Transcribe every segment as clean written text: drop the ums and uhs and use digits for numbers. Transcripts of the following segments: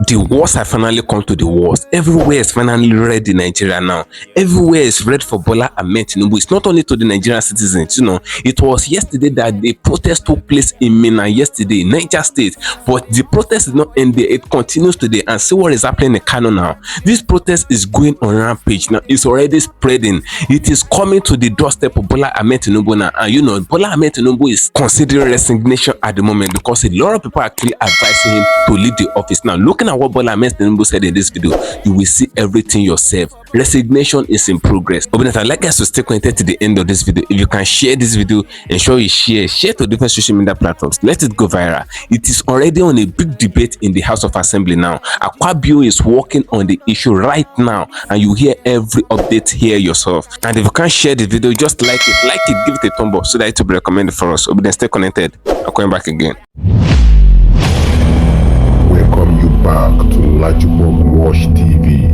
The worst have finally come to the worst. Everywhere is finally red in Nigeria now. Everywhere is red for Bola Ahmed Tinubu. It's not only to the Nigerian citizens, It was yesterday that the protest took place in Minna yesterday, Niger State. But the protest did not end there. It continues today. And see what is happening in Kano now. This protest is going on rampage now. It's already spreading. It is coming to the doorstep of Bola Ahmed Tinubu now. And Bola Ahmed Tinubu is considering resignation at the moment because a lot of people are actually advising him to leave the office. Now, looking at what Bola Ahmed Tinubu said in this video, you will see everything yourself. Resignation is in progress. But I'd like us to stay connected to the end of this video. If you can share this video, ensure you share to different social media platforms. Let it go viral. It is already on a big debate in the House of Assembly now. Akpabio is working on the issue right now, and you hear every update here yourself. And if you can't share the video, just like it, give it a thumb up so that it will be recommended for us. Obidient, stay connected. I'm coming back again. Welcome you back to LAJUPOG Watch TV.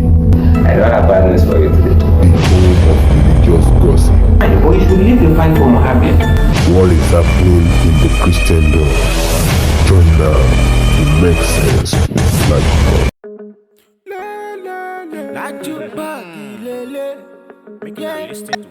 I don't have bad news for you today. The home of religious gossip. But you should leave the fight for Mohammed. What is happening in the Christendom? Join now to make sense with LAJUPOG.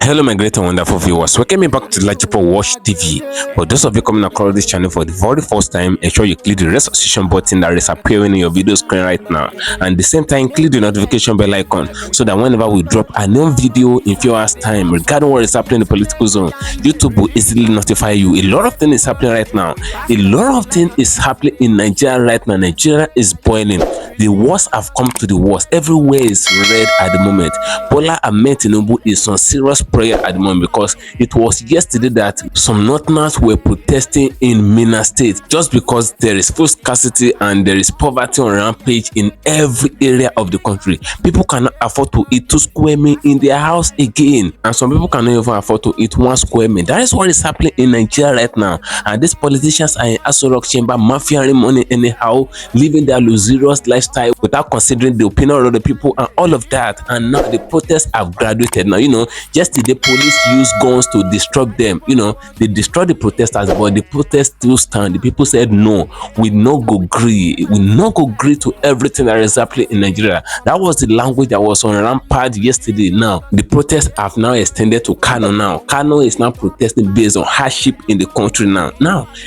Hello my great and wonderful viewers, welcome back to LAJUPOG Watch TV. For those of you coming across this channel for the very first time, ensure you click the resolution button that is appearing in your video screen right now, and at the same time click the notification bell icon so that whenever we drop a new video in few hours time regarding what is happening in the political zone, YouTube will easily notify you. A lot of things is happening right now. A lot of things is happening in Nigeria right now. Nigeria is boiling. The worst have come to the worst. Everywhere is red at the moment. Bola Ahmed Tinubu is on serious prayer at the moment because it was yesterday that some northerners were protesting in Minna State just because there is food scarcity and there is poverty on rampage in every area of the country. People cannot afford to eat 2 square meal in their house again, and some people cannot even afford to eat 1 square meal. That is what is happening in Nigeria right now, and these politicians are in Aso Rock chamber mafiaing money anyhow, living their luxurious lifestyle without considering the opinion of the people and all of that. And now the protests have graduated. Now, yesterday police used guns to disrupt them. They destroyed the protesters, but the protests still stand. The people said no, we no go agree. We no go agree to everything that is happening in Nigeria. That was the language that was on rampart yesterday. Now the protests have now extended to Kano. Now Kano is now protesting based on hardship in the country. Now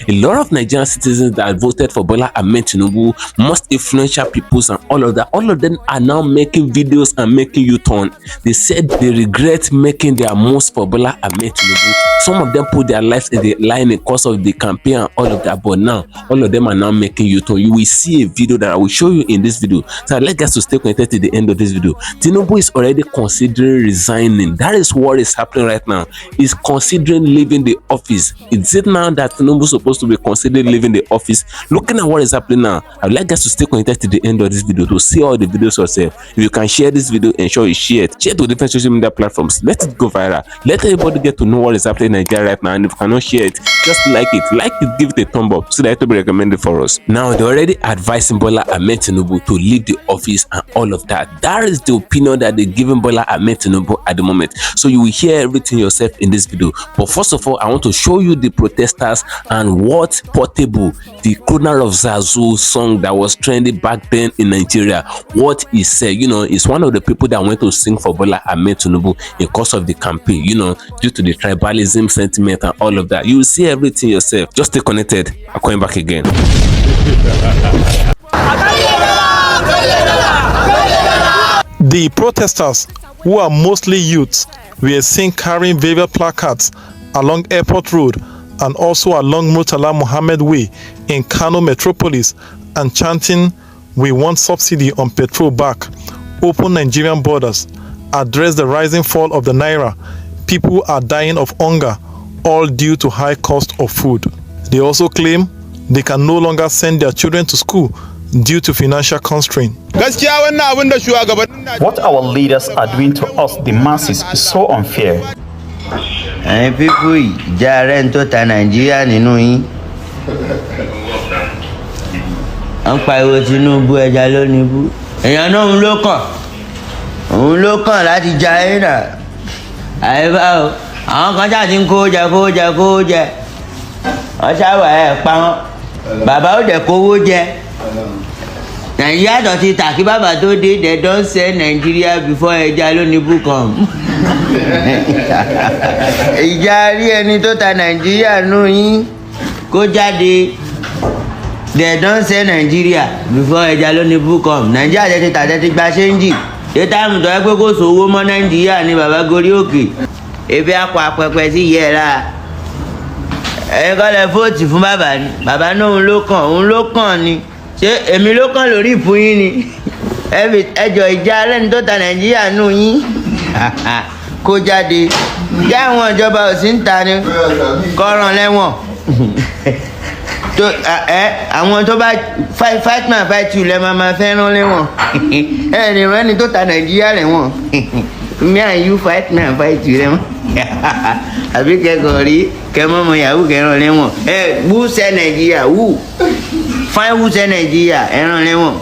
a lot of Nigerian citizens that voted for Bola Ahmed Tinubu, most influential peoples and all of them are now making videos and making U-turn. They said they regret making their moves for Bola Ahmed Tinubu. Some of them put their lives in the line in course of the campaign and all of that, but now all of them are now making U-turn. You will see a video that I will show you in this video. So I'd like us to stay connected to the end of this video. Tinubu is already considering resigning. That is what is happening right now. He's considering leaving the office. Is it now that Tinubu is supposed to be considering leaving the office? Looking at what is happening now, I'd like us to stay connected to the end of this video to see all the videos yourself. If you can share this video, ensure you share it. Share to different social media platforms. Let it go viral. Let everybody get to know what is happening in Nigeria right now. And if you cannot share it, just like it, give it a thumb up so that it will be recommended for us. Now they're already advising Bola Ahmed Tinubu to leave the office and all of that. That is the opinion that they're giving Bola Ahmed Tinubu at the moment. So you will hear everything yourself in this video. But first of all, I want to show you the protesters and what Portable, the crooner of ZAZU song that was trending back then in Nigeria, what he said. He's one of the people that went to sing for Bola Ahmed Tinubu in course of the campaign, due to the tribalism sentiment and all of that. You will see everything yourself. Just stay connected. I'm coming back again. The protesters, who are mostly youths, were seen carrying various placards along Airport Road and also along Murtala Muhammad Way in Kano Metropolis and chanting, "We want subsidy on petrol back, open Nigerian borders, address the rising fall of the Naira, people are dying of hunger, all due to high cost of food." They also claim they can no longer send their children to school due to financial constraint. What our leaders are doing to us, the masses, is so unfair. People, Nigeria, I'm quite Tinubu ẹja lónìí bú. Èèyàn náà òun ló kàn láti jayé náà. Àyíbá o, àwọn kan ṣáà ti ń kó jẹ. Wọ́n ṣáwà ẹ̀ pa wọ́n. Bàbá ó dẹ̀ kówó jẹ. Nigeria dọ̀tí tàkí bàbá tó dé, they don sell Nigeria before ẹja lónìbù come. Ìjà rí ẹni tó ta Nigeria nù yín kó jáde. They don sell Nigeria before ẹja lónìbù come. Nigeria tẹ́tí tà tẹ́tí gba ṣéǹjì. Ṣé táìmù tó yẹ pé kò sówó mọ́ Nàìjíríà ni bàbá gorí òkè? Ebi àpò apẹpẹ sí yẹra. Ẹ̀yin kọ́ lẹ fóòtì fún bàbá ni. Bàbá náà òun ló kàn ni. Ṣé èmi ló kàn lórí ìfún yín ni? Ẹjọ́ ìjà lẹ́ni tó ta Nàìjíríà nù yín. Kó jáde. Jẹ́ àwọn ìjọba ò sí ń ta ni. Kọ́ran lẹ́wọ̀n. Àwọn tó bá fight man fight you lẹ́ máa fẹ́ràn lẹ́wọ̀n. Ẹni rẹ ni tó ta Nàìjíríà lẹ́wọ̀n. Me and you fight man fight you lẹ́wọ̀n. Àbí kẹ́kọ̀ọ́ rí kẹ́mọ́mọ́ yahoo kẹ́ràn lẹ́wọ̀n. Who sell Nigeria? Who? Find who sell Nigeria? Ẹran lẹ́wọ̀n.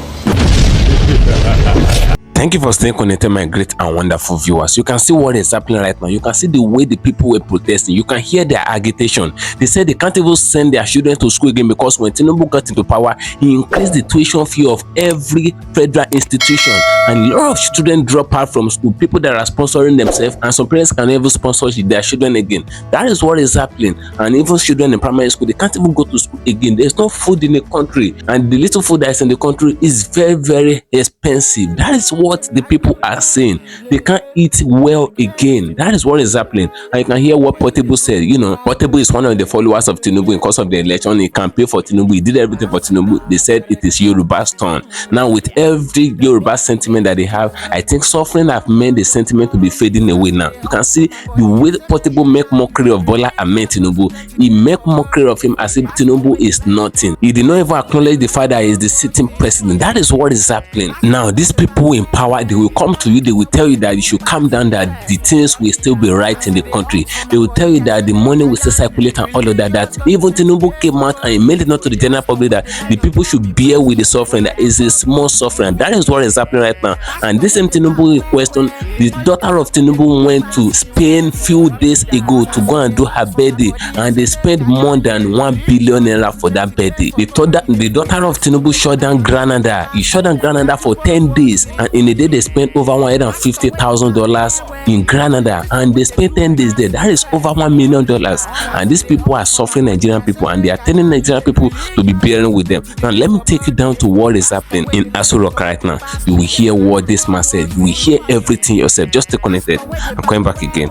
Thank you for staying connected, my great and wonderful viewers. You can see what is happening right now. You can see the way the people were protesting. You can hear their agitation. They said they can't even send their children to school again because when Tinubu got into power, he increased the tuition fee of every federal institution. And a lot of students drop out from school. People that are sponsoring themselves, and some parents can never sponsor their children again. That is what is happening. And even children in primary school, they can't even go to school again. There's no food in the country. And the little food that is in the country is very, very expensive. That is what the people are saying. They can't eat well again. That is what is happening. And you can hear what Portable said. You know, Portable is one of the followers of Tinubu. In course of the election, he campaigned for Tinubu. He did everything for Tinubu. They said it is Yoruba's turn. Now, with every Yoruba sentiment that they have, I think suffering have made the sentiment to be fading away now. You can see the way Portable make mockery of Bola Ahmed Tinubu. He make mockery of him as if Tinubu is nothing. He did not even acknowledge the fact that he is the sitting president. That is what is happening. Now, these people in power, they will come to you, they will tell you that you should calm down, that the things will still be right in the country. They will tell you that the money will still circulate and all of that. That even Tinubu came out and he made it known to the general public that the people should bear with the suffering, that is a small suffering. That is what is happening right now. And this same Tinubu in question, the daughter of Tinubu went to Spain few days ago to go and do her birthday, and they spent more than 1 billion naira for that birthday. The daughter of Tinubu shut down Granada. He shut down Granada for 10 days, and in a day they spent over $150,000 in Granada, and they spent 10 days there. That is over $1 million. And these people are suffering, Nigerian people, and they are telling Nigerian people to be bearing with them. Now let me take you down to what is happening in Aso Rock right now. You will hear what this man said. You will hear everything yourself. Just stay connected. I'm coming back again.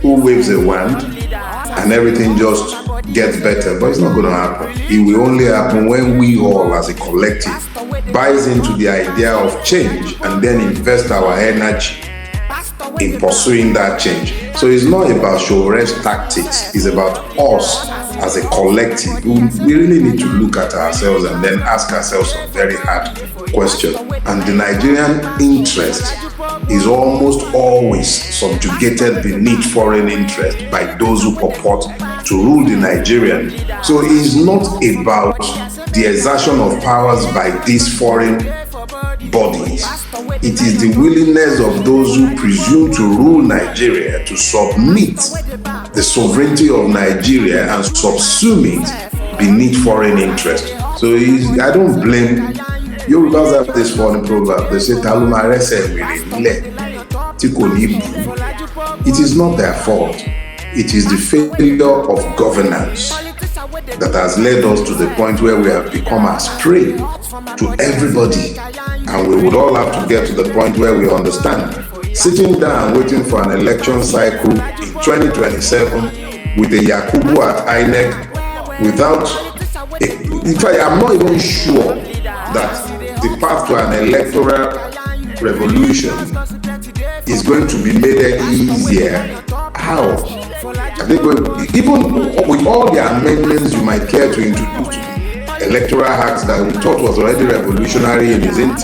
Who waves a wand and everything just gets better, but it's not going to happen. It will only happen when we all as a collective buys into the idea of change and then invest our energy in pursuing that change. So it's not about show rest tactics, it's about us as a collective. We really need to look at ourselves and then ask ourselves some very hard questions. And the Nigerian interest is almost always subjugated beneath foreign interest by those who purport to rule the Nigerian. So it's not about the exertion of powers by these foreign bodies. It is the willingness of those who presume to rule Nigeria to submit the sovereignty of Nigeria and subsume it beneath foreign interest. So I don't blame. Yorubas have this foreign proverb. They say, it is not their fault. It is the failure of governance that has led us to the point where we have become as prey to everybody. And we would all have to get to the point where we understand. Sitting down waiting for an election cycle in 2027 with a Yakubu at INEC without... In fact, I'm not even sure that the path to an electoral revolution is going to be made easier. How? I think even with all the amendments you might care to introduce to the electoral acts that we thought was already revolutionary in its intent,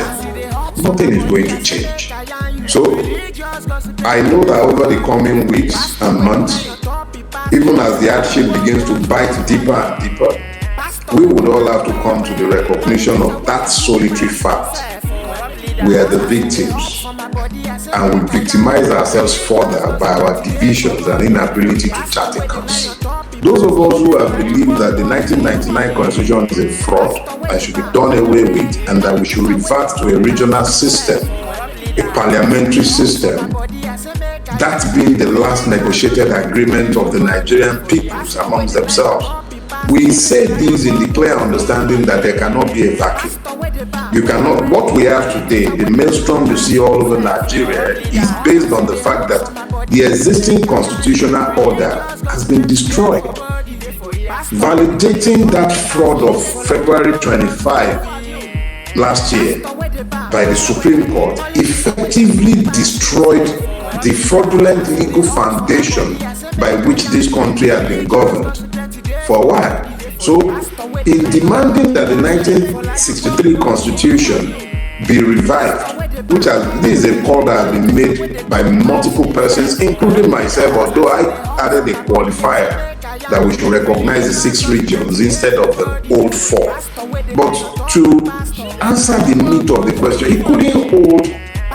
nothing is going to change. So I know that over the coming weeks and months, even as the hardship begins to bite deeper and deeper, we would all have to come to the recognition of that solitary fact. We are the victims, and we victimize ourselves further by our divisions and inability to chart a course. Those of us who have believed that the 1999 constitution is a fraud and should be done away with, and that we should revert to a regional system, a parliamentary system, that being the last negotiated agreement of the Nigerian peoples amongst themselves. We say this in the clear understanding that there cannot be a vacuum. You cannot, what we have today, the maelstrom you see all over Nigeria, is based on the fact that the existing constitutional order has been destroyed. Validating that fraud of February 25 last year by the Supreme Court effectively destroyed the fraudulent legal foundation by which this country has been governed for a while. So, in demanding that the 1963 Constitution be revived, which this is a call that has been made by multiple persons, including myself, although I added a qualifier that we should recognize the 6 regions instead of the old 4. But to answer the meat of the question, it couldn't hold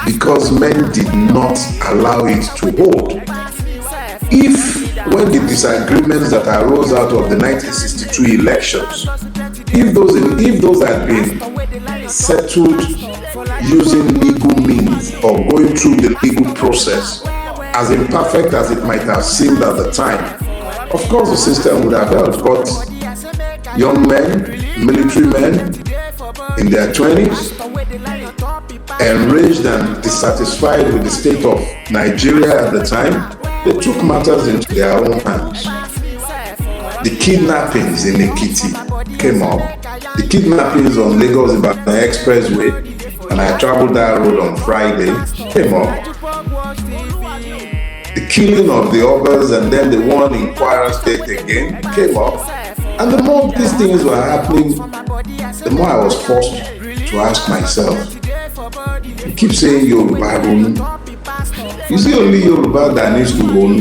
because men did not allow it to hold. If, when the disagreements that arose out of the 1962 elections, if those had been settled using legal means or going through the legal process, as imperfect as it might have seemed at the time, of course the system would have held. But young men, military men in their 20s, enraged and dissatisfied with the state of Nigeria at the time, they took matters into their own hands. The kidnappings in Ekiti came up. The kidnappings on Lagos-Ibadan Expressway, and I traveled that road on Friday, came up. The killing of the others and then the one in Kwara State again came up. And the more these things were happening, the more I was forced to ask myself, you keep saying Yoruba rule. Is it only Yoruba that needs to rule,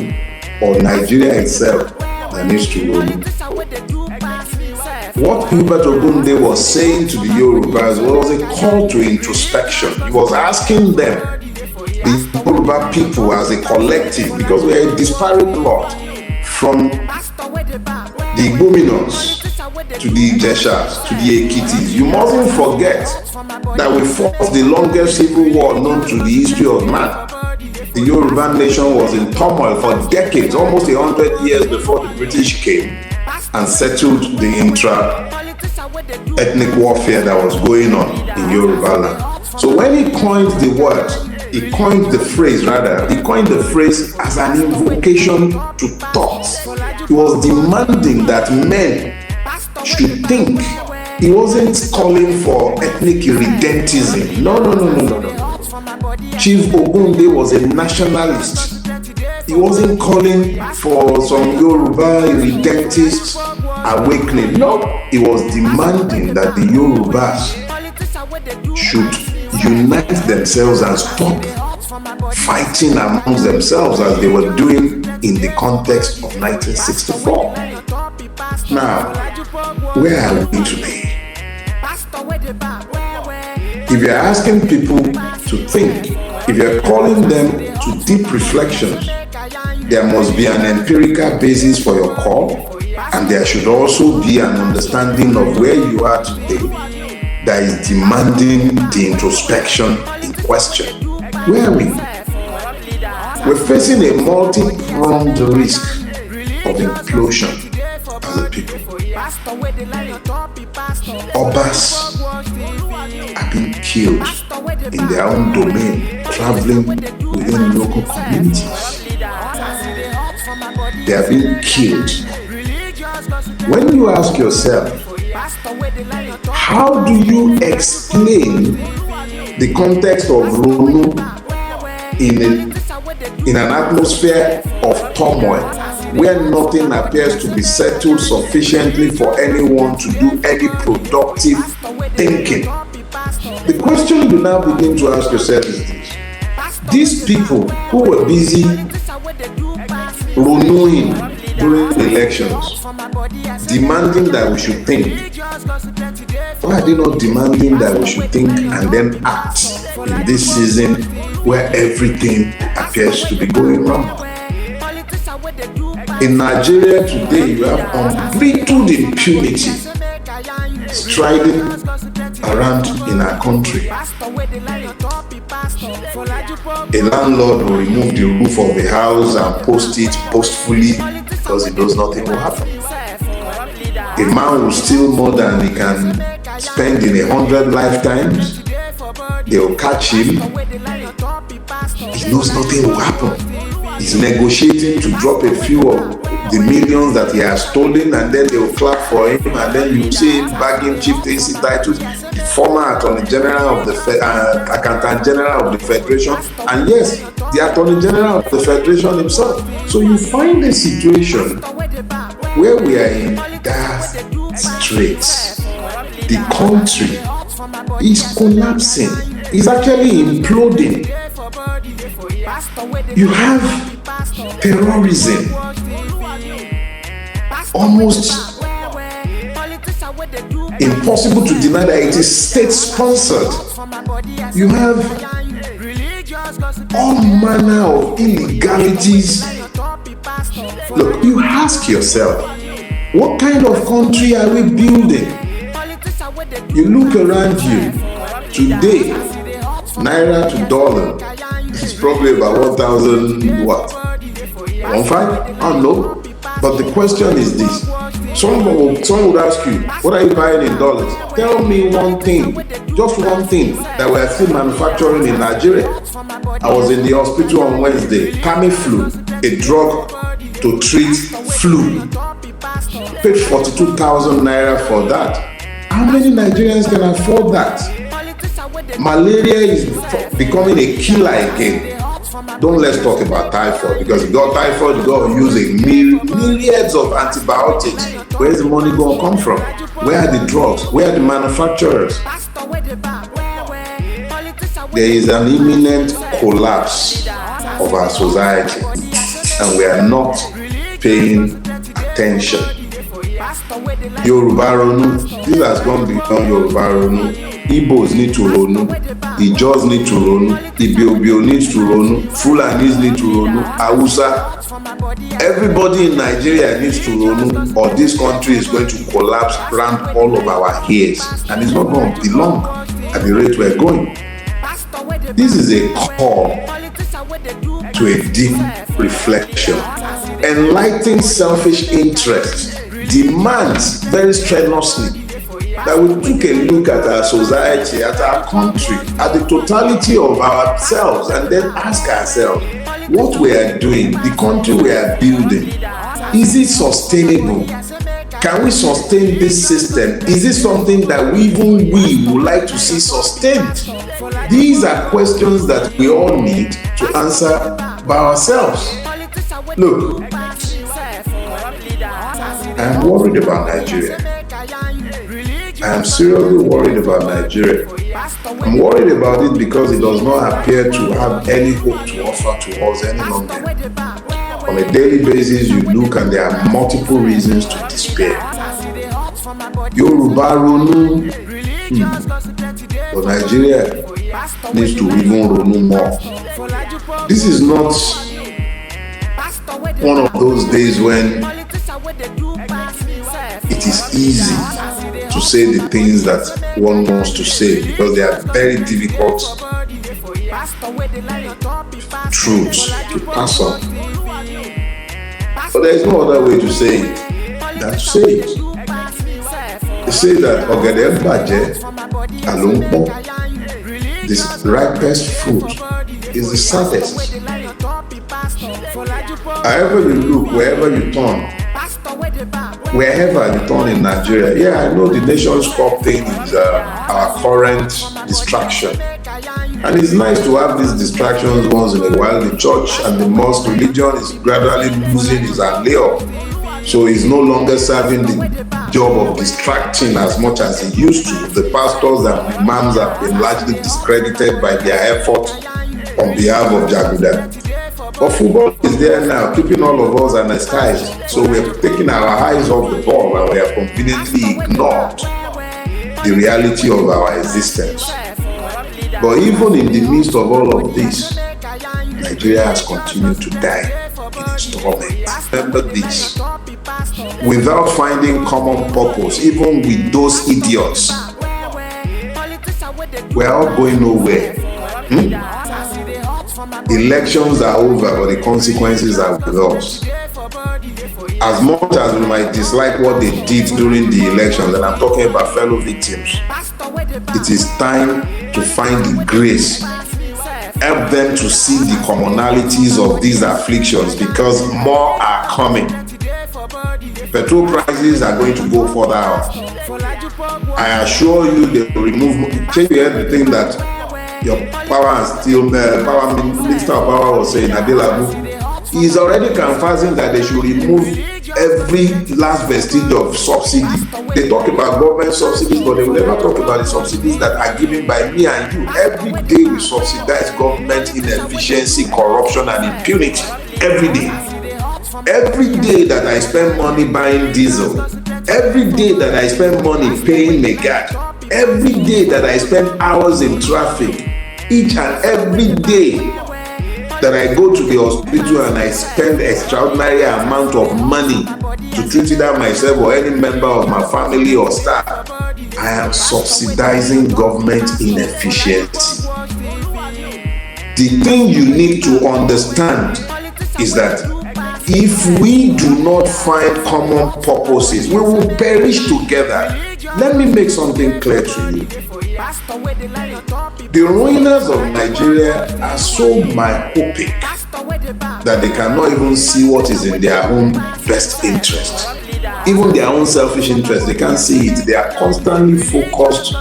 or Nigeria itself that needs to rule? What Hubert Ogunde was saying to the Yorubas was a call to introspection. He was asking them, the Yoruba people as a collective, because we are a disparate lot, from the Igbominos to the Ijeshas to the Ekitis. You mustn't forget that we fought the longest civil war known to the history of man. The Yoruba nation was in turmoil for decades, almost 100 years before the British came and settled the intra-ethnic warfare that was going on in Yoruba land. So when he coined the phrase as an invocation to thought. He was demanding that men should think. He wasn't calling for ethnic irredentism. No. Chief Ogunde was a nationalist. He wasn't calling for some Yoruba irredentist awakening. No, he was demanding that the Yorubas should unite themselves and stop fighting amongst themselves as they were doing in the context of 1964. Now, where are we today? If you're asking people to think, if you're calling them to deep reflections, there must be an empirical basis for your call, and there should also be an understanding of where you are today that is demanding the introspection in question. Where are we? We're facing a multi-pronged risk of implosion as a people. Obas are being killed in their own domain, traveling within local communities. They are being killed. When you ask yourself, how do you explain the context of Ronu in an atmosphere of turmoil where nothing appears to be settled sufficiently for anyone to do any productive thinking? The question you now begin to ask yourself is this: these people who were busy renewing during the elections, demanding that we should think, why are they not demanding that we should think and then act in this season where everything appears to be going wrong? In Nigeria today, you have unbridled impunity striding around in our country. A landlord will remove the roof of a house and post it boastfully because he knows nothing will happen. A man will steal more than he can spend in 100 lifetimes. They will catch him. He knows nothing will happen. He's negotiating to drop a few of the millions that he has stolen, and then they will clap for him, and then you see him bagging chieftaincy titles, the former Attorney General of the Accountant General of the Federation, and yes, the Attorney General of the Federation himself. So you find a situation where we are in dire straits. The country is collapsing. It's actually imploding. You have terrorism, almost impossible to deny that it is state-sponsored. You have all manner of illegalities. Look, you ask yourself, what kind of country are we building? You look around you today, naira to dollar is probably about 1,000 what? 1.5? I don't know. But the question is this. Someone would ask you, what are you buying in dollars? Tell me one thing, just one thing that we are still manufacturing in Nigeria. I was in the hospital on Wednesday. Tamiflu, a drug to treat flu. Paid 42,000 naira for that. How many Nigerians can afford that? Malaria is becoming a killer again. Don't let's talk about typhoid, because if you got typhoid, you got to use myriads of antibiotics. Where's the money going to come from? Where are the drugs? Where are the manufacturers? There is an imminent collapse of our society, and we are not paying attention. Yoruba Ronu, this has gone beyond Yoruba Ronu. Igbos need to Ronu, Ijos need to Ronu, Ibiobio needs to Ronu, Fulanis need to Ronu, Hausa. Everybody in Nigeria needs to Ronu, or this country is going to collapse around all of our ears, and it's not going to be long at the rate we're going. This is a call to a deep reflection. Enlightened selfish interest demands very strenuously that we take a look at our society, at our country, at the totality of ourselves, and then ask ourselves what we are doing, the country we are building, is it sustainable? Can we sustain this system? Is it something that we would like to see sustained? These are questions that we all need to answer by ourselves. Look, I'm worried about Nigeria. I am seriously worried about Nigeria. I'm worried about it because it does not appear to have any hope to offer to us any longer. On a daily basis, you look and there are multiple reasons to despair. Yoruba Ronu, but Nigeria needs to even Ronu more. This is not one of those days when it is easy to say the things that one wants to say, because they are very difficult truths to pass on. But there is no other way to say it than to say it. They say that Ogede Baje Alonpo, this ripest fruit, is the saddest. However you look, wherever you turn in Nigeria, yeah, I know the Nations Cup thing is our current distraction. And it's nice to have these distractions once in a while. The church and the mosque religion is gradually losing its allure. So it's no longer serving the job of distracting as much as it used to. The pastors and imams have been largely discredited by their effort on behalf of Jaguda. But football is there now, keeping all of us anesthetized. So we're taking our eyes off the ball and we have conveniently ignored the reality of our existence. But even in the midst of all of this, Nigeria has continued to die in instrument. Remember this. Without finding common purpose, even with those idiots, we're all going nowhere. Elections are over, but the consequences are with us. As much as we might dislike what they did during the elections, and I'm talking about fellow victims, it is time to find the grace, help them to see the commonalities of these afflictions, because more are coming. Petrol prices are going to go further up. I assure you they will remove. Can you hear the thing that your power and steel minister of power was saying, DELE? He's already confessing that they should remove every last vestige of subsidy. They talk about government subsidies, but they will never talk about the subsidies that are given by me and you. Every day we subsidize government inefficiency, corruption, and impunity. Every day. Every day that I spend money buying diesel, every day that I spend money paying Megad, every day that I spend hours in traffic, each and every day that I go to the hospital and I spend extraordinary amount of money to treat either myself or any member of my family or staff, I am subsidizing government inefficiency. The thing you need to understand is that if we do not find common purposes, we will perish together. Let me make something clear to you. The ruiners of Nigeria are so myopic that they cannot even see what is in their own best interest. Even their own selfish interest, they can't see it. They are constantly focused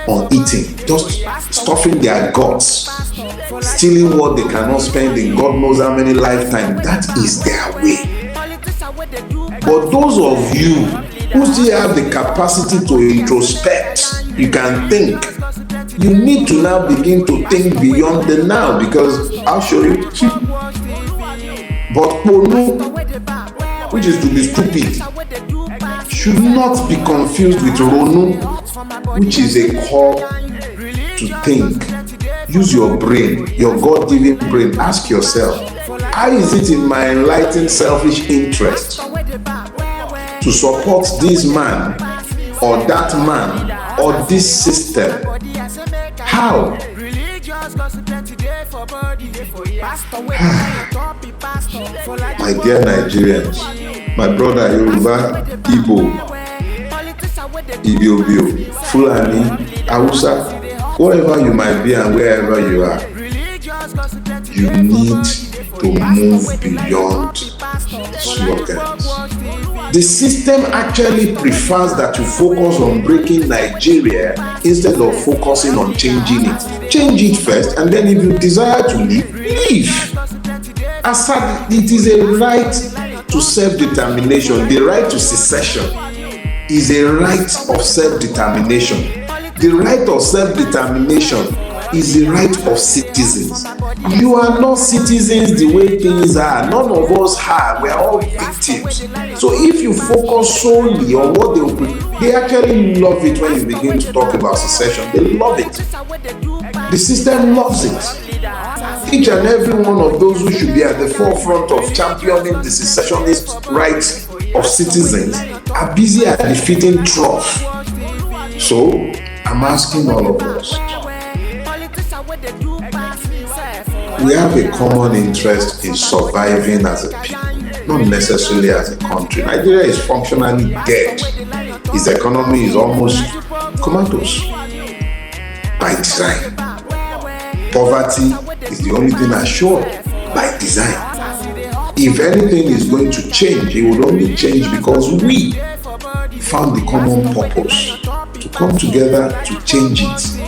on eating, just stuffing their guts, stealing what they cannot spend in God knows how many lifetimes. That is their way. But those of you who still have the capacity to introspect, you can think. You need to now begin to think beyond the now, because I'll show you. But Ronu, which is to be stupid, should not be confused with Ronu, which is a call to think. Use your brain, your God-given brain. Ask yourself, how is it in my enlightened selfish interest to support this man or that man or this system? How? My dear Nigerians, my brother Yoruba, Igbo, Ibiobio, Fulani, Hausa, wherever you might be and wherever you are, you need to move beyond slogans. The system actually prefers that you focus on breaking Nigeria instead of focusing on changing it. Change it first, and then if you desire to leave, leave. Aside, it is a right to self-determination. The right to secession is a right of self-determination. The right of self-determination is the right of citizens. You are not citizens the way things are. None of us are. We are all victims. So if you focus solely on what they actually love it when you begin to talk about secession. They love it. The system loves it. Each and every one of those who should be at the forefront of championing the secessionist rights of citizens are busy at defeating trough. So I'm asking all of us, we have a common interest in surviving as a people, not necessarily as a country. Nigeria is functionally dead. Its economy is almost comatose by design. Poverty is the only thing assured by design. If anything is going to change, it will only change because we found the common purpose to come together to change it.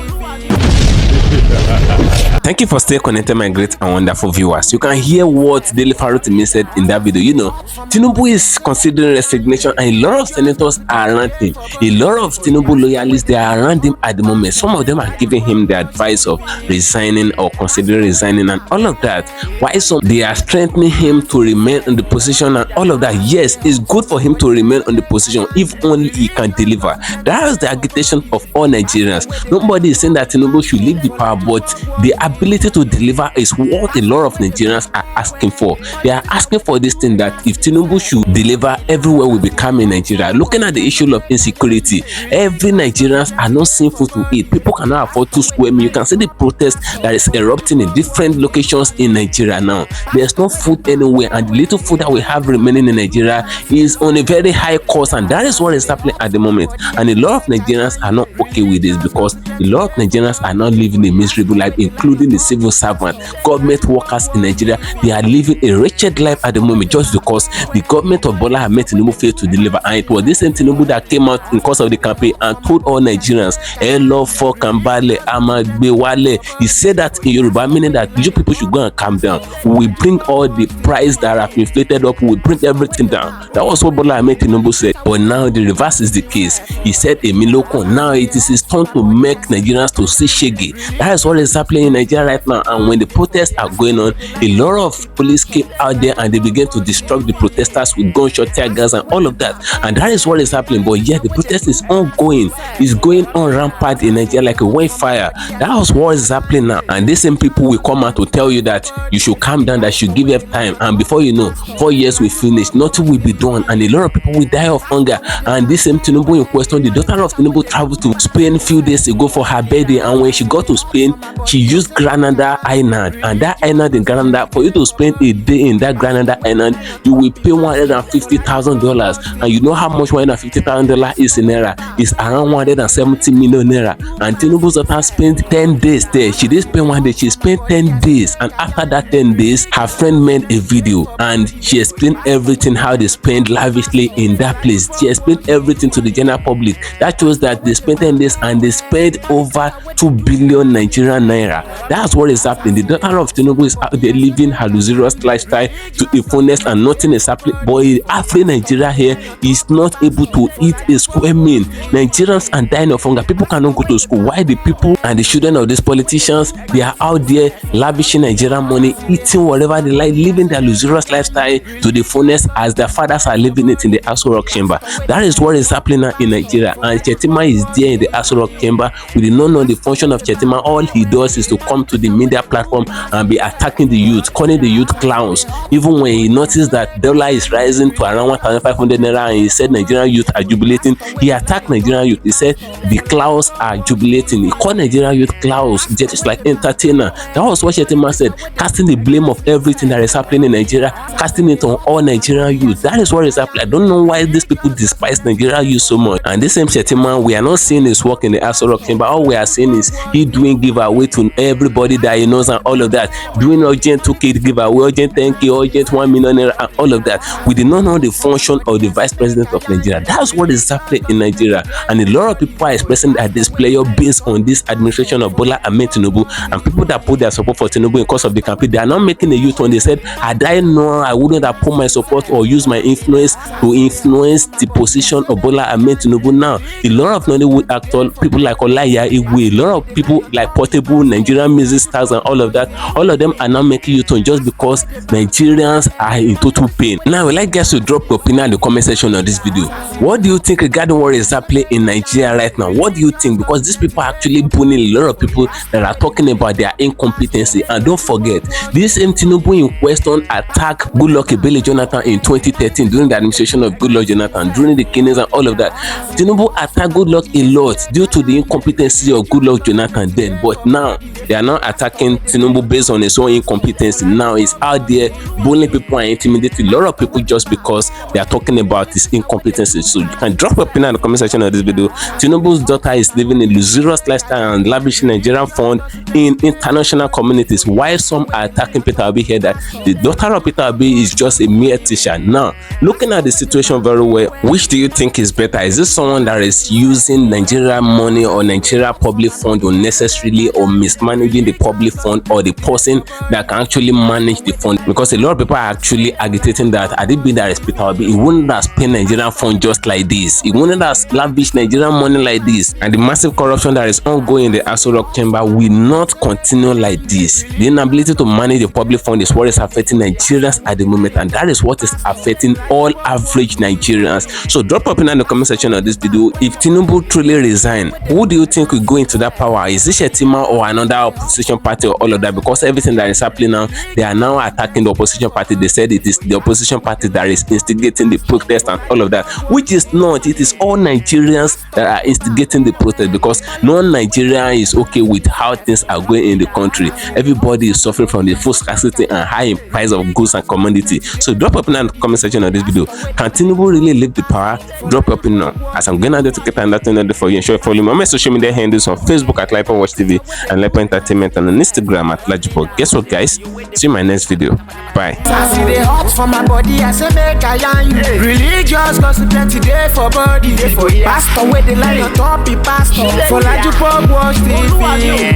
Thank you for staying connected, my great and wonderful viewers. You can hear what DELE FAROTIMI said in that video. You know, Tinubu is considering resignation, and a lot of senators are around him. A lot of Tinubu loyalists, they are around him at the moment. Some of them are giving him the advice of resigning or considering resigning and all of that. Why some they are strengthening him to remain in the position and all of that. Yes, it's good for him to remain on the position if only he can deliver. That is the agitation of all Nigerians. Nobody is saying that Tinubu should leave the power, but the ability to deliver is what a lot of Nigerians are asking for. They are asking for this thing that if Tinubu should deliver, everywhere will become in Nigeria. Looking at the issue of insecurity, every Nigerians are not seeing food to eat. People cannot afford to square meal. You can see the protest that is erupting in different locations in Nigeria now. There's no food anywhere, and the little food that we have remaining in Nigeria is on a very high cost, and that is what is happening at the moment. And a lot of Nigerians are not okay with this because a lot of Nigerians are not living a miserable life, including the civil servant, government workers in Nigeria. They are living a wretched life at the moment just because the government of Bola Ahmed Tinubu failed to deliver. And it was this same Tinubu that came out in course of the campaign and told all Nigerians, "Hello for Kambale, Amagbewale." He said that in Yoruba, meaning that you people should go and calm down. We bring all the price that have inflated up, we bring everything down. That was what Bola Ahmed Tinubu said. But now the reverse is the case. He said, "Emiloko, now it is his turn to make Nigerians to see shaggy." That is what is happening in Nigeria right now. And when the protests are going on, a lot of police came out there and they began to disrupt the protesters with gunshot, tear gas, and all of that. And that is what is happening. But yet the protest is ongoing. It's going on rampant in Nigeria like a wildfire. That was what is happening now. And these same people will come out to tell you that you should calm down, that you should give them time. And before you know, 4 years will finish, nothing will be done, and a lot of people will die of hunger. And this same Tinubu in question, the daughter of Tinubu, traveled to Spain a few days ago for her birthday, and when she got to Spain, she used Granada Island. And that island in Granada, for you to spend a day in that Granada Island, you will pay $150,000. And you know how much $150,000 is in naira? It's around 170 million naira. And Tinubu's daughter spent 10 days there. She didn't spend 1 day, she spent 10 days. And after that 10 days, her friend made a video and she explained everything, how they spent lavishly in that place. She explained everything to the general public. That shows that they spent 10 days and they spent over 2 billion Nigerian naira. That's what is happening. The daughter of Tinubu is out there living her luxurious lifestyle to a fullness, and nothing is happening. But Afri Nigeria here is not able to eat a square meal. Nigerians are dying of hunger. People cannot go to school. Why the people and the children of these politicians, they are out there lavishing Nigerian money, eating whatever they like, living their luxurious lifestyle to the fullness as their fathers are living it in the Aso Rock chamber. That is what is happening now in Nigeria. And Chetima is there in the Aso Rock chamber. We do not know the function of Chetima. All he does is to come to the media platform and be attacking the youth, calling the youth clowns. Even when he noticed that dollar is rising to around 1,500 naira and he said Nigerian youth are jubilating, he attacked Nigerian youth. He said the clowns are jubilating. He called Nigerian youth clowns, just like entertainer. That was what Chetima said, casting the blame of everything that is happening in Nigeria, casting it on all Nigerian youth. That is what is happening. I don't know why these people despise Nigerian youth so much. And this same Chetima, we are not seeing his work in the Aso Rock chamber. All we are seeing is he doing giveaway to everybody that he knows and all of that, doing urgent 2K giveaway, urgent 10K, urgent 1 million naira, and all of that. We did not know the function of the vice president of Nigeria. That's what is happening in Nigeria. And a lot of people are expressing their displeasure based on this administration of Bola Ahmed Tinubu, and people that put their support for Tinubu in course of the campaign, they are not making a U-turn. They said, had I known, I wouldn't have put my support or use my influence to influence the position of Bola Ahmed Tinubu. Now, a lot of Nollywood actors, people like Olaya Igwe, a lot of people like Portable, Nigerian music stars and all of that, all of them are now making U-turn just because Nigerians are in total pain. Now, I would like guys to drop your opinion in the comment section of this video. What do you think regarding what is happening in Nigeria right now? What do you think? Because these people are actually bullying a lot of people that are talking about their incompetency. And don't forget, this same Tinubu in question attacked Goodluck Ebele Jonathan in 2013 during the administration of Goodluck Jonathan, during the killings and all of that. Tinubu attacked Goodluck a lot due to the incompetency of Goodluck Jonathan then. But now, they are not attacking Tinubu based on his own incompetency. Now he's out there bullying people and intimidating a lot of people just because they are talking about his incompetency. So you can drop your opinion in the comment section of this video. Tinubu's daughter is living a luxurious lifestyle and lavishing Nigerian fund in international communities, while some are attacking Peter Obi here that the daughter of Peter Obi is just a mere teacher. Now, looking at the situation very well, which do you think is better? Is this someone that is using Nigerian money or Nigeria public fund unnecessarily or mismanaging the public fund, or the person that can actually manage the fund? Because a lot of people are actually agitating that had it been that is Peter Obi, he wouldn't have spent Nigerian fund just like this. He wouldn't have lavished Nigerian money like this. And the massive corruption that is ongoing in the Aso Rock chamber will not continue like this. The inability to manage the public fund is what is affecting Nigerians at the moment, and that is what is affecting all average Nigerians. So drop your opinion in the comment section of this video. If Tinubu truly resign, who do you think will go into that power? Is it Chetima Shedima or another opposition party or all of that, because everything that is happening now, they are now attacking the opposition party. They said it is the opposition party that is instigating the protest and all of that, which is not. It is all Nigerians that are instigating the protest, because no Nigerian is okay with how things are going in the country. Everybody is suffering from the food scarcity and high in price of goods and commodity. So drop up in the comment section of this video. Can Tinubu really leave the power? Drop up in now, as I'm going to get that for you. Ensure follow me on my social media handles on Facebook at LAJUPOG Watch TV and LAJUPOG Entertainment, and on Instagram at LAJUPOG. Guess what, guys? See you in my next video. Bye. I see the hot for my body, I say make I yarn you. Religious cause plenty day for body. Pastor with the line on top, be pastor. For LAJUPOG Watch TV.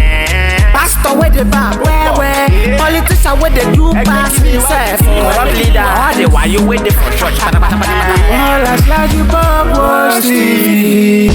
Pastor with the bar, where politician with the do pass himself. Corrupt leader, why you with the for church? All as LAJUPOG Watch TV.